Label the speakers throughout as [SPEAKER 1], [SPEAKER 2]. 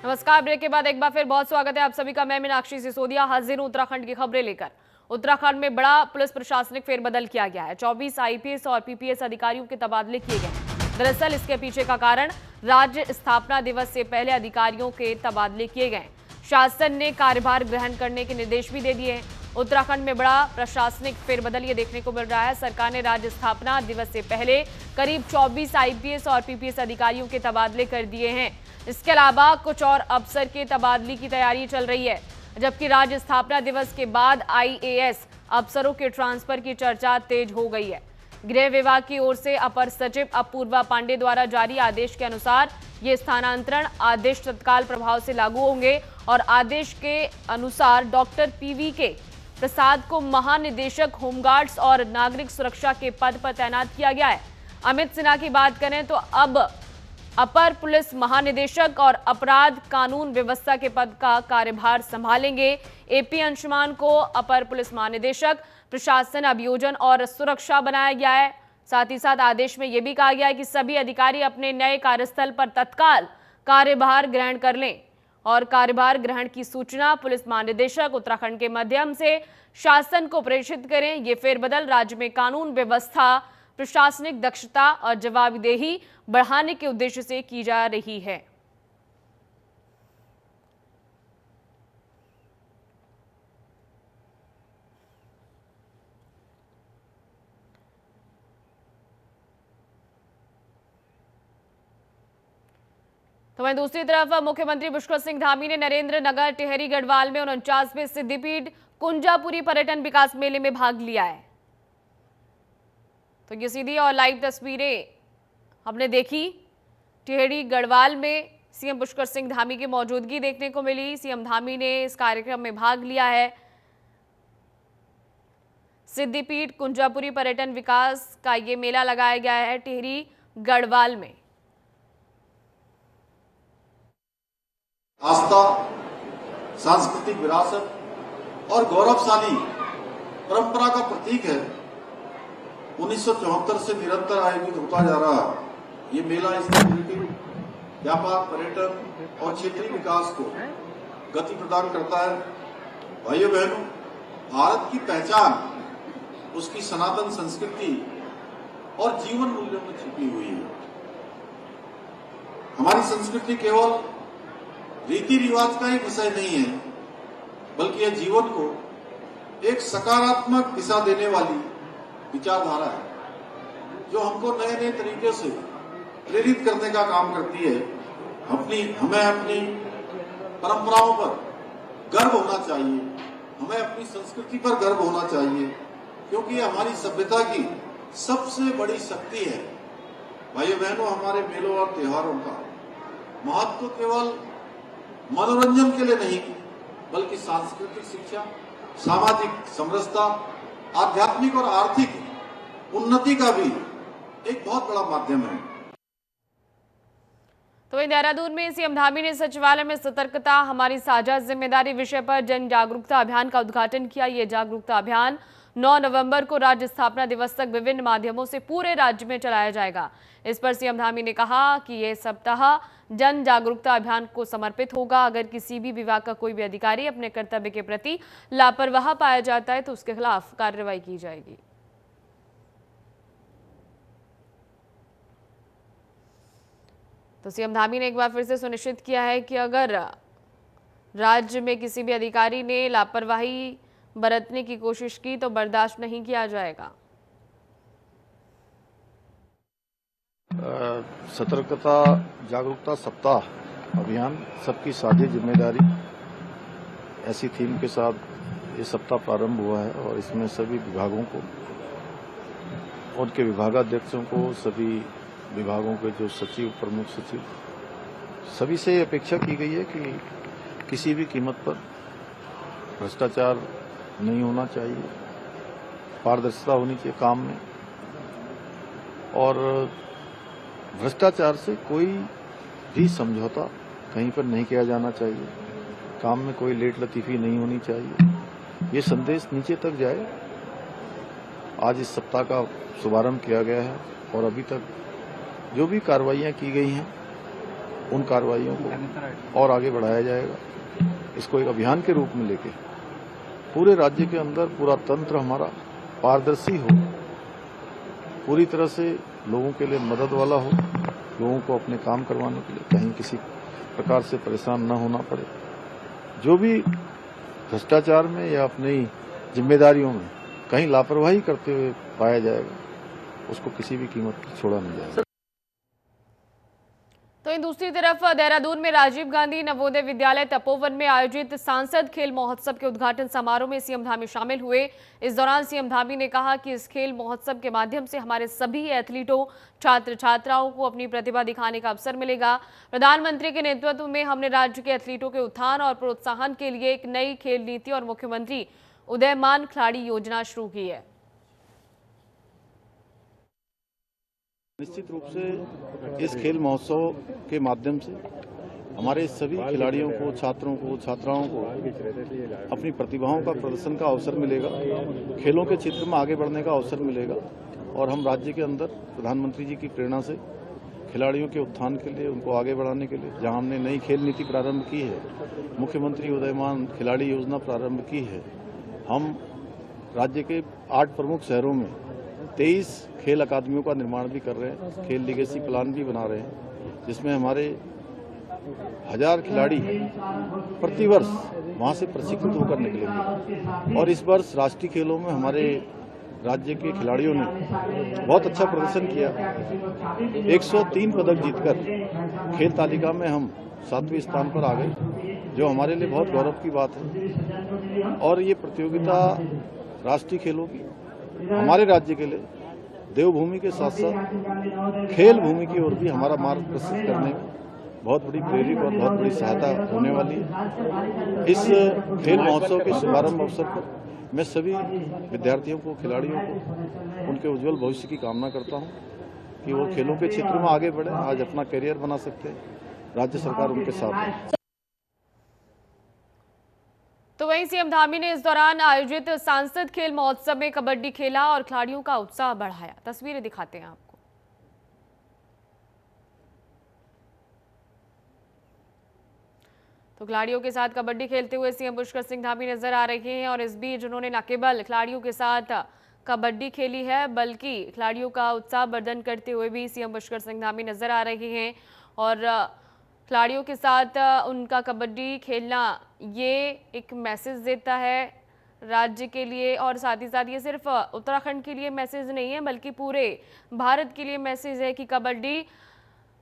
[SPEAKER 1] नमस्कार। ब्रेक के बाद एक बार फिर बहुत स्वागत है आप सभी का। मैं मीनाक्षी सिसोदिया हाजिर हूं उत्तराखंड की खबरें लेकर। उत्तराखंड में बड़ा पुलिस प्रशासनिक फेरबदल किया गया है। 24 आईपीएस और पीपीएस अधिकारियों के तबादले किए गए। दरअसल इसके पीछे का कारण राज्य स्थापना दिवस से पहले अधिकारियों के तबादले किए गए। शासन ने कार्यभार ग्रहण करने के निर्देश भी दे दिए हैं। उत्तराखंड में बड़ा प्रशासनिक फेरबदल ये देखने को मिल रहा है। सरकार ने राज्य स्थापना दिवस से पहले करीब 24 आईपीएस और पीपीएस अधिकारियों के तबादले कर दिए हैं। इसके अलावा कुछ और अफसर के तबादले की तैयारी चल रही है, जबकि राज्य स्थापना दिवस के बाद आईएएस अफसरों के ट्रांसफर की चर्चा तेज हो गई है। गृह विभाग की ओर से अपर सचिव अपूर्वा पांडे द्वारा जारी आदेश के अनुसार ये स्थानांतरण आदेश तत्काल प्रभाव से लागू होंगे और आदेश के अनुसार डॉक्टर पीवीके प्रसाद को महानिदेशक होमगार्ड्स और नागरिक सुरक्षा के पद पर तैनात किया गया है। अमित सिन्हा की बात करें तो अब अपर पुलिस महानिदेशक और अपराध कानून व्यवस्था के पद का कार्यभार संभालेंगे। एपी अंशुमान को अपर पुलिस महानिदेशक प्रशासन अभियोजन और सुरक्षा बनाया गया है। साथ ही साथ आदेश में यह भी कहा गया है कि सभी अधिकारी अपने नए कार्यस्थल पर तत्काल कार्यभार ग्रहण कर लें और कार्यभार ग्रहण की सूचना पुलिस महानिदेशक उत्तराखंड के माध्यम से शासन को प्रेषित करें। ये फेरबदल राज्य में कानून व्यवस्था, प्रशासनिक दक्षता और जवाबदेही बढ़ाने के उद्देश्य से की जा रही है। तो वहीं दूसरी तरफ मुख्यमंत्री पुष्कर सिंह धामी ने नरेंद्र नगर टिहरी गढ़वाल में 49वें सिद्धिपीठ कुंजापुरी पर्यटन विकास मेले में भाग लिया है। तो ये सीधी और लाइव तस्वीरें हमने देखी। टिहरी गढ़वाल में सीएम पुष्कर सिंह धामी की मौजूदगी देखने को मिली। सीएम धामी ने इस कार्यक्रम में भाग लिया है। सिद्धिपीठ कुंजापुरी पर्यटन विकास का ये मेला लगाया गया है टिहरी गढ़वाल में।
[SPEAKER 2] आस्था, सांस्कृतिक विरासत और गौरवशाली परंपरा का प्रतीक है। 1974 से निरंतर आयोजित होता जा रहा ये मेला स्टेबिलिटी, व्यापार, पर्यटन और क्षेत्रीय विकास को गति प्रदान करता है। भाइयों बहनों, भारत की पहचान उसकी सनातन संस्कृति और जीवन मूल्यों में छिपी हुई है। हमारी संस्कृति केवल रीति रिवाज का ही विषय नहीं है, बल्कि यह जीवन को एक सकारात्मक दिशा देने वाली विचारधारा है, जो हमको नए नए तरीके से प्रेरित करने का काम करती है। हमें अपनी परंपराओं पर गर्व होना चाहिए, हमें अपनी संस्कृति पर गर्व होना चाहिए, क्योंकि ये हमारी सभ्यता की सबसे बड़ी शक्ति है। भाइयों बहनों, हमारे मेलों और त्योहारों का महत्व केवल मनोरंजन के लिए नहीं, बल्कि सांस्कृतिक शिक्षा, सामाजिक समरसता, आध्यात्मिक और आर्थिक उन्नति का भी एक बहुत बड़ा माध्यम है।
[SPEAKER 1] तो वहीं देहरादून में सीएम धामी ने सचिवालय में सतर्कता हमारी साझा जिम्मेदारी विषय पर जन जागरूकता अभियान का उद्घाटन किया। ये जागरूकता अभियान 9 नवंबर को राज्य स्थापना दिवस तक विभिन्न माध्यमों से पूरे राज्य में चलाया जाएगा। इस पर सीएम धामी ने कहा कि यह सप्ताह जन जागरूकता अभियान को समर्पित होगा। अगर किसी भी विभाग का कोई भी अधिकारी अपने कर्तव्य के प्रति लापरवाह पाया जाता है तो उसके खिलाफ कार्रवाई की जाएगी। तो सीएम धामी ने एक बार फिर से सुनिश्चित किया है कि अगर राज्य में किसी भी अधिकारी ने लापरवाही बरतने की कोशिश की तो बर्दाश्त नहीं किया जाएगा।
[SPEAKER 3] सतर्कता जागरूकता सप्ताह अभियान सबकी साझी जिम्मेदारी, ऐसी थीम के साथ ये सप्ताह प्रारंभ हुआ है और इसमें सभी विभागों को, उनके विभागाध्यक्षों को, सभी विभागों के जो सचिव, प्रमुख सचिव, सभी से अपेक्षा की गई है कि किसी भी कीमत पर भ्रष्टाचार नहीं होना चाहिए, पारदर्शिता होनी चाहिए काम में, और भ्रष्टाचार से कोई भी समझौता कहीं पर नहीं किया जाना चाहिए, काम में कोई लेट लतीफी नहीं होनी चाहिए। ये संदेश नीचे तक जाए। आज इस सप्ताह का शुभारंभ किया गया है और अभी तक जो भी कार्रवाइयां की गई हैं उन कार्रवाइयों को और आगे बढ़ाया जाएगा। इसको एक अभियान के रूप में लेके पूरे राज्य के अंदर पूरा तंत्र हमारा पारदर्शी हो, पूरी तरह से लोगों के लिए मदद वाला हो, लोगों को अपने काम करवाने के लिए कहीं किसी प्रकार से परेशान न होना पड़े। जो भी भ्रष्टाचार में या अपनी जिम्मेदारियों में कहीं लापरवाही करते हुए पाया जाएगा, उसको किसी भी कीमत पर छोड़ा नहीं जाएगा।
[SPEAKER 1] तो इन दूसरी तरफ देहरादून में राजीव गांधी नवोदय विद्यालय तपोवन में आयोजित सांसद खेल महोत्सव के उद्घाटन समारोह में सीएम धामी शामिल हुए। इस दौरान सीएम धामी ने कहा कि इस खेल महोत्सव के माध्यम से हमारे सभी एथलीटों, छात्र छात्राओं को अपनी प्रतिभा दिखाने का अवसर मिलेगा। प्रधानमंत्री के नेतृत्व में हमने राज्य के एथलीटों के उत्थान और प्रोत्साहन के लिए एक नई खेल नीति और मुख्यमंत्री उदयमान खिलाड़ी योजना शुरू की है।
[SPEAKER 3] निश्चित रूप से इस खेल महोत्सव के माध्यम से हमारे सभी खिलाड़ियों को, छात्रों को, छात्राओं को अपनी प्रतिभाओं का प्रदर्शन का अवसर मिलेगा, खेलों के क्षेत्र में आगे बढ़ने का अवसर मिलेगा और हम राज्य के अंदर प्रधानमंत्री जी की प्रेरणा से खिलाड़ियों के उत्थान के लिए, उनको आगे बढ़ाने के लिए जहां हमने नई खेल नीति प्रारंभ की है, मुख्यमंत्री उदयमान खिलाड़ी योजना प्रारंभ की है, हम राज्य के 8 प्रमुख शहरों में 23 खेल अकादमियों का निर्माण भी कर रहे हैं, खेल लीगेसी प्लान भी बना रहे हैं, जिसमें हमारे 1000 खिलाड़ी प्रतिवर्ष वहां से प्रशिक्षित होकर निकलेंगे। और इस वर्ष राष्ट्रीय खेलों में हमारे राज्य के खिलाड़ियों ने बहुत अच्छा प्रदर्शन किया, 103 पदक जीतकर खेल तालिका में हम 7वें स्थान पर आ गए, जो हमारे लिए बहुत गौरव की बात है। और ये प्रतियोगिता राष्ट्रीय खेलों की हमारे राज्य के लिए देवभूमि के साथ साथ खेल भूमि की ओर भी हमारा मार्ग प्रशस्त करने में बहुत बड़ी प्रेरक और बहुत बड़ी सहायता होने वाली है। इस खेल महोत्सव के शुभारंभ अवसर पर मैं सभी विद्यार्थियों को, खिलाड़ियों को उनके उज्जवल भविष्य की कामना करता हूं कि वो खेलों के क्षेत्र में आगे बढ़े, आज अपना करियर बना सकते हैं। राज्य सरकार उनके साथ है।
[SPEAKER 1] तो वहीं सीएम धामी ने इस दौरान आयोजित सांसद खेल महोत्सव में कबड्डी खेला और खिलाड़ियों का उत्साह बढ़ाया। तस्वीरें दिखाते हैं आपको। तो खिलाड़ियों के साथ कबड्डी खेलते हुए सीएम पुष्कर सिंह धामी नजर आ रहे हैं और इस बीच उन्होंने न केवल खिलाड़ियों के साथ कबड्डी खेली है, बल्कि खिलाड़ियों का उत्साह वर्धन करते हुए भी सीएम पुष्कर सिंह धामी नजर आ रहे हैं। और खिलाड़ियों के साथ उनका कबड्डी खेलना ये एक मैसेज देता है राज्य के लिए, और साथ ही साथ ये सिर्फ उत्तराखंड के लिए मैसेज नहीं है, बल्कि पूरे भारत के लिए मैसेज है कि कबड्डी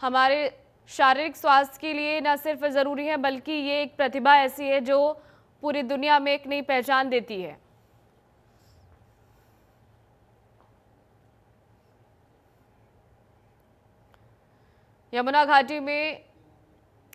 [SPEAKER 1] हमारे शारीरिक स्वास्थ्य के लिए न सिर्फ ज़रूरी है, बल्कि ये एक प्रतिभा ऐसी है जो पूरी दुनिया में एक नई पहचान देती है। यमुना घाटी में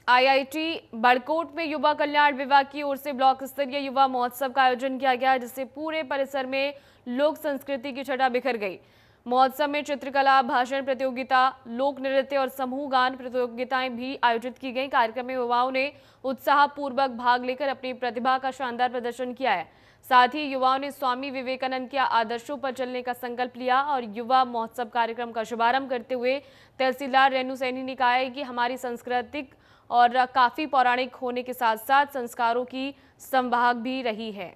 [SPEAKER 1] आईआईटी बड़कोट में युवा कल्याण विभाग की ओर से ब्लॉक स्तरीय युवा महोत्सव का आयोजन किया गया, जिससे पूरे परिसर में लोक संस्कृति की छटा बिखर गई। महोत्सव में चित्रकला, भाषण प्रतियोगिता, लोक नृत्य और समूह गान प्रतियोगिताएं भी आयोजित की गई। कार्यक्रम में युवाओं ने उत्साहपूर्वक भाग लेकर अपनी प्रतिभा का शानदार प्रदर्शन किया है। साथ ही युवाओं ने स्वामी विवेकानंद के आदर्शों पर चलने का संकल्प लिया और युवा महोत्सव कार्यक्रम का शुभारंभ करते हुए तहसीलदार रेणु सैनी ने कहा है कि हमारी सांस्कृतिक और काफी पौराणिक होने के साथ साथ संस्कारों की संवाहक भी रही है।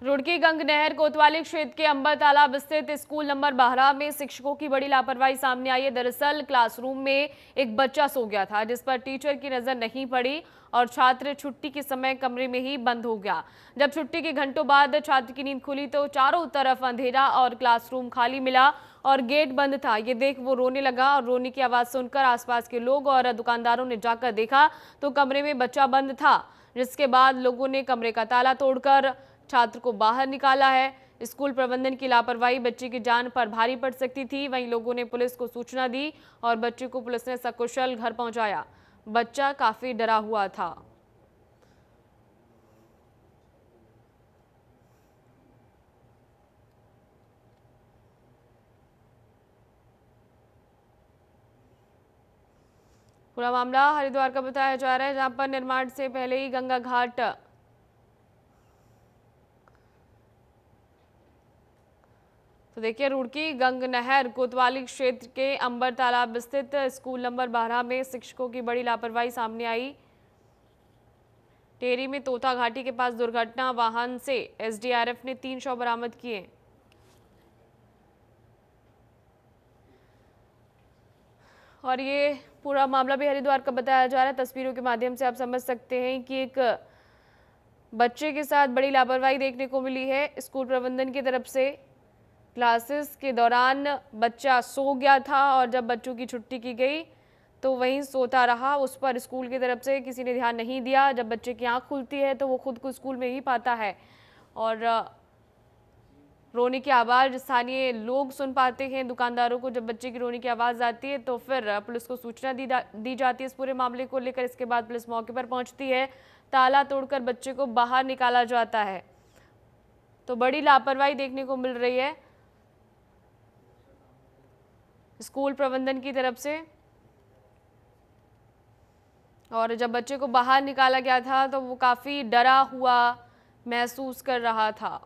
[SPEAKER 1] रुड़की गंग नहर कोतवाली क्षेत्र के अंबर तालाब स्थित स्कूल नंबर 12 में शिक्षकों की बड़ी लापरवाही सामने आई है। दरअसल क्लासरूम में एक बच्चा सो गया था, जिस पर टीचर की नजर नहीं पड़ी और छात्र छुट्टी के समय कमरे में ही बंद हो गया। जब छुट्टी के घंटों बाद छात्र की नींद खुली तो चारों तरफ अंधेरा और क्लासरूम खाली मिला और गेट बंद था। ये देख वो रोने लगा और रोने की आवाज सुनकर आसपास के लोग और दुकानदारों ने जाकर देखा तो कमरे में बच्चा बंद था, जिसके बाद लोगों ने कमरे का ताला तोड़कर छात्र को बाहर निकाला है। स्कूल प्रबंधन की लापरवाही बच्चे की जान पर भारी पड़ सकती थी। वहीं लोगों ने पुलिस को सूचना दी और बच्चे को पुलिस ने सकुशल घर पहुंचाया। बच्चा काफी डरा हुआ था। पूरा मामला हरिद्वार का बताया जा रहा है, जहां पर निर्माण से पहले ही गंगा घाट तो देखिए रुड़की गंग नहर कोतवाली क्षेत्र के अंबर तालाब स्थित स्कूल नंबर 12 में शिक्षकों की बड़ी लापरवाही सामने आई। टेरी में तोता घाटी के पास दुर्घटना, वाहन से एसडीआरएफ ने 3 शव बरामद किए। और ये पूरा मामला भी हरिद्वार का बताया जा रहा है। तस्वीरों के माध्यम से आप समझ सकते हैं कि एक बच्चे के साथ बड़ी लापरवाही देखने को मिली है स्कूल प्रबंधन की तरफ से। क्लासेस के दौरान बच्चा सो गया था और जब बच्चों की छुट्टी की गई तो वहीं सोता रहा। उस पर स्कूल की तरफ से किसी ने ध्यान नहीं दिया। जब बच्चे की आंख खुलती है तो वो खुद को स्कूल में ही पाता है और रोने की आवाज़ स्थानीय लोग सुन पाते हैं। दुकानदारों को जब बच्चे की रोने की आवाज़ आती है तो फिर पुलिस को सूचना दी जाती है इस पूरे मामले को लेकर। इसके बाद पुलिस मौके पर पहुंचती है, ताला तोड़कर बच्चे को बाहर निकाला जाता है। तो बड़ी लापरवाही देखने को मिल रही है स्कूल प्रबंधन की तरफ से। और जब बच्चे को बाहर निकाला गया था तो वो काफ़ी डरा हुआ महसूस कर रहा था।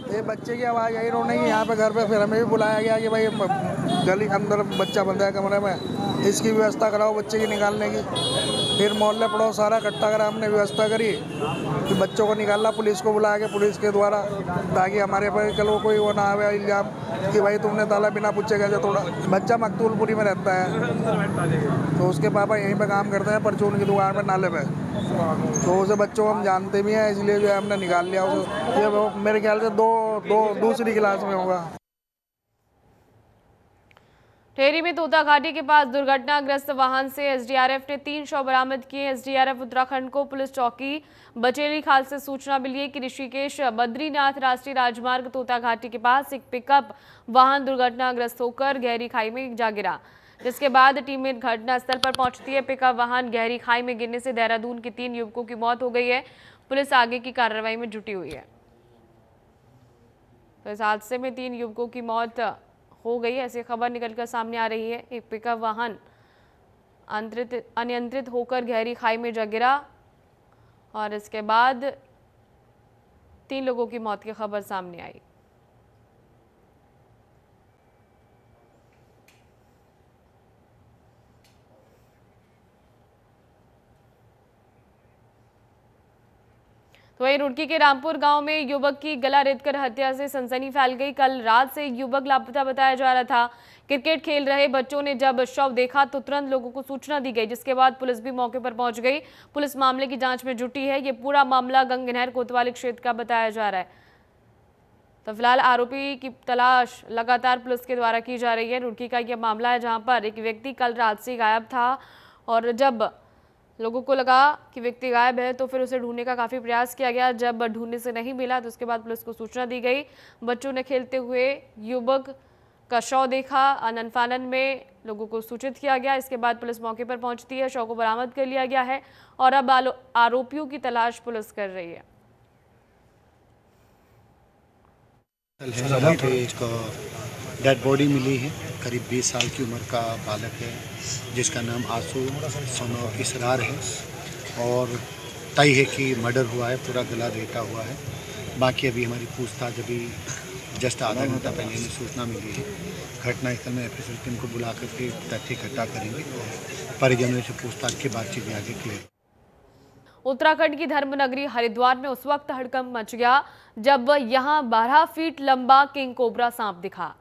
[SPEAKER 4] ये बच्चे की आवाज़ आई रोने की यहाँ पे घर पे, फिर हमें भी बुलाया गया कि भाई गली अंदर बच्चा बंद है कमरे में, इसकी व्यवस्था कराओ बच्चे की निकालने की। फिर मोहल्ले पड़ोस सारा इकट्ठा करा, हमने व्यवस्था करी कि बच्चों को निकालना, पुलिस को बुला के पुलिस के द्वारा, ताकि हमारे पर कल कोई वो ना आवे इल्ज़ाम कि भाई तुमने ताला बिना पूछे कैसे तोड़ा। बच्चा मकतूलपुरी में रहता है तो उसके पापा यहीं पे काम करते हैं परचून की दुकान पे नाले पे, तो उसे बच्चों को हम जानते भी हैं, इसलिए जो है हमने निकाल लिया उसे। ये मेरे ख्याल से दूसरी क्लास में होगा।
[SPEAKER 1] टेहरी में तोता घाटी के पास दुर्घटनाग्रस्त वाहन से एसडीआरएफ ने 3 शव बरामद किए। एसडीआरएफ उत्तराखंड को पुलिस चौकी बचेली खाल से सूचना मिली है कि ऋषिकेश बद्रीनाथ राष्ट्रीय राजमार्ग तोता घाटी के पास एक पिकअप वाहन दुर्घटनाग्रस्त होकर गहरी खाई में जा गिरा, जिसके बाद टीम घटनास्थल पर पहुंचती है। पिकअप वाहन गहरी खाई में गिरने से देहरादून के 3 युवकों की मौत हो गई है। पुलिस आगे की कार्रवाई में जुटी हुई है। तो इस हादसे में 3 युवकों की मौत हो गई, ऐसी खबर निकलकर सामने आ रही है। एक पिकअप वाहन अनियंत्रित होकर गहरी खाई में जा गिरा और इसके बाद 3 लोगों की मौत की खबर सामने आई। तो वहीं रुड़की के रामपुर गांव में युवक की गला रेतकर हत्या से सनसनी फैल गई। कल रात से युवक लापता बताया जा रहा था। क्रिकेट खेल रहे बच्चों ने जब शव देखा तो तुरंत लोगों को सूचना दी गई, जिसके बाद पुलिस भी मौके पर पहुंच गई। पुलिस मामले की जांच में जुटी है। ये पूरा मामला गंग नहर कोतवाली क्षेत्र का बताया जा रहा है। तो फिलहाल आरोपी की तलाश लगातार पुलिस के द्वारा की जा रही है। रुड़की का यह मामला है जहां पर एक व्यक्ति कल रात से गायब था और जब लोगों को लगा कि व्यक्ति गायब है तो फिर उसे ढूंढने का काफ़ी प्रयास किया गया। जब ढूंढने से नहीं मिला तो उसके बाद पुलिस को सूचना दी गई। बच्चों ने खेलते हुए युवक का शव देखा। आनन फानन में लोगों को सूचित किया गया। इसके बाद पुलिस मौके पर पहुंचती है। शव को बरामद कर लिया गया है और अब आरोपियों की तलाश पुलिस कर रही है।
[SPEAKER 5] डेड बॉडी मिली है। करीब 20 साल की उम्र का बालक है जिसका नाम आंसू सन ऑफ इसरार है और तय है कि मर्डर हुआ है, पूरा गला रेता हुआ है। बाकी अभी हमारी पूछताछ अभी जस्ट आधा घंटा पहले हमें सूचना मिली है। घटनास्थल में एफएसएल टीम को बुला करके तथ्य इकट्ठा करेंगे और परिजनों से पूछताछ के बातचीत में आगे क्लियर।
[SPEAKER 1] उत्तराखंड की धर्मनगरी हरिद्वार में उस वक्त हड़कंप मच गया जब यहां 12 फीट लंबा किंग कोबरा सांप दिखा।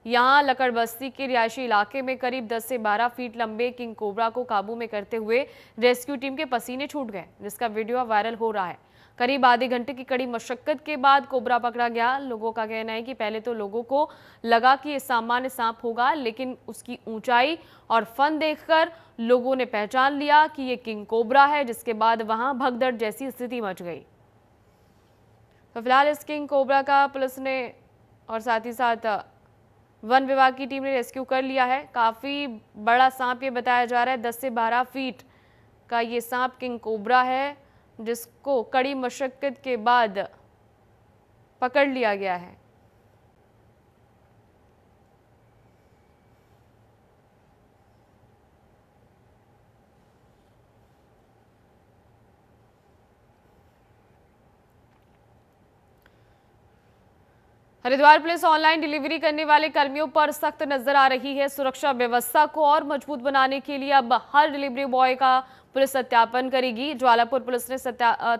[SPEAKER 1] यहां लकड़ बस्ती के रिहायशी इलाके में करीब 10 से 12 फीट लंबे किंग कोबरा को काबू में करते हुए रेस्क्यू टीम के पसीने छूट गए, जिसका वीडियो वायरल हो रहा है। करीब आधे घंटे की कड़ी मशक्कत के बाद कोबरा पकड़ा गया। लोगों का कहना है कि पहले तो लोगों को लगा कि ये सामान्य सांप होगा, लेकिन उसकी ऊंचाई और फन देखकर लोगों ने पहचान लिया कि ये किंग कोबरा है, जिसके बाद वहां भगदड़ जैसी स्थिति मच गई। तो फिलहाल इस किंग कोबरा का पुलिस ने और साथ ही साथ वन विभाग की टीम ने रेस्क्यू कर लिया है। काफ़ी बड़ा सांप ये बताया जा रहा है, 10 से 12 फीट का ये सांप किंग कोबरा है, जिसको कड़ी मशक्कत के बाद पकड़ लिया गया है। हरिद्वार पुलिस ऑनलाइन डिलीवरी करने वाले कर्मियों पर सख्त नजर आ रही है। सुरक्षा व्यवस्था को और मजबूत बनाने के लिए अब हर डिलीवरी बॉय का पुलिस सत्यापन करेगी। ज्वालापुर पुलिस ने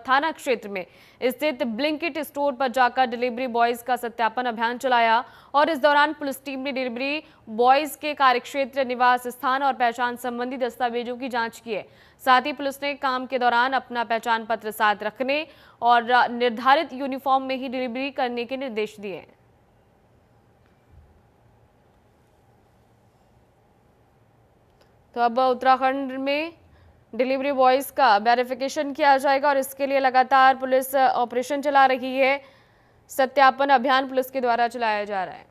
[SPEAKER 1] थाना क्षेत्र में स्थित ब्लिंकिट स्टोर पर जाकर डिलीवरी बॉयज का सत्यापन अभियान चलाया और इस दौरान पुलिस टीम ने डिलीवरी बॉयज के कार्यक्षेत्र, निवास स्थान और पहचान संबंधी दस्तावेजों की जांच की है। साथ ही पुलिस ने काम के दौरान अपना पहचान पत्र साथ रखने और निर्धारित यूनिफॉर्म में ही डिलीवरी करने के निर्देश दिए हैं। तो अब उत्तराखंड में डिलीवरी बॉयज का वेरिफिकेशन किया जाएगा और इसके लिए लगातार पुलिस ऑपरेशन चला रही है। सत्यापन अभियान पुलिस के द्वारा चलाया जा रहा है।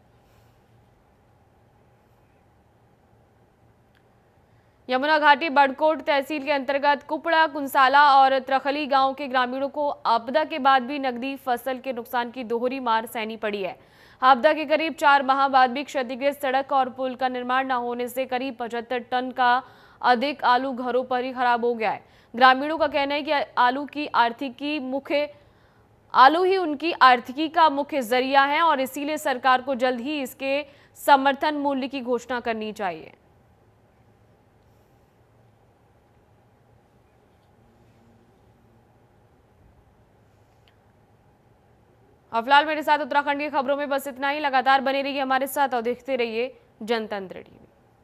[SPEAKER 1] यमुना घाटी बड़कोट तहसील के अंतर्गत कुपड़ा, कुंसाला और त्रखली गांव के ग्रामीणों को आपदा के बाद भी नकदी फसल के नुकसान की दोहरी मार सहनी पड़ी है। आपदा के करीब 4 माह बाद भी क्षतिग्रस्त सड़क और पुल का निर्माण न होने से करीब 75 टन का अधिक आलू घरों पर ही खराब हो गया है। ग्रामीणों का कहना है कि आलू ही उनकी आर्थिकी का मुख्य जरिया है और इसीलिए सरकार को जल्द ही इसके समर्थन मूल्य की घोषणा करनी चाहिए। फिलहाल मेरे साथ उत्तराखंड की खबरों में बस इतना ही। लगातार बने रहिए हमारे साथ और देखते रहिए जनतंत्र टीवी।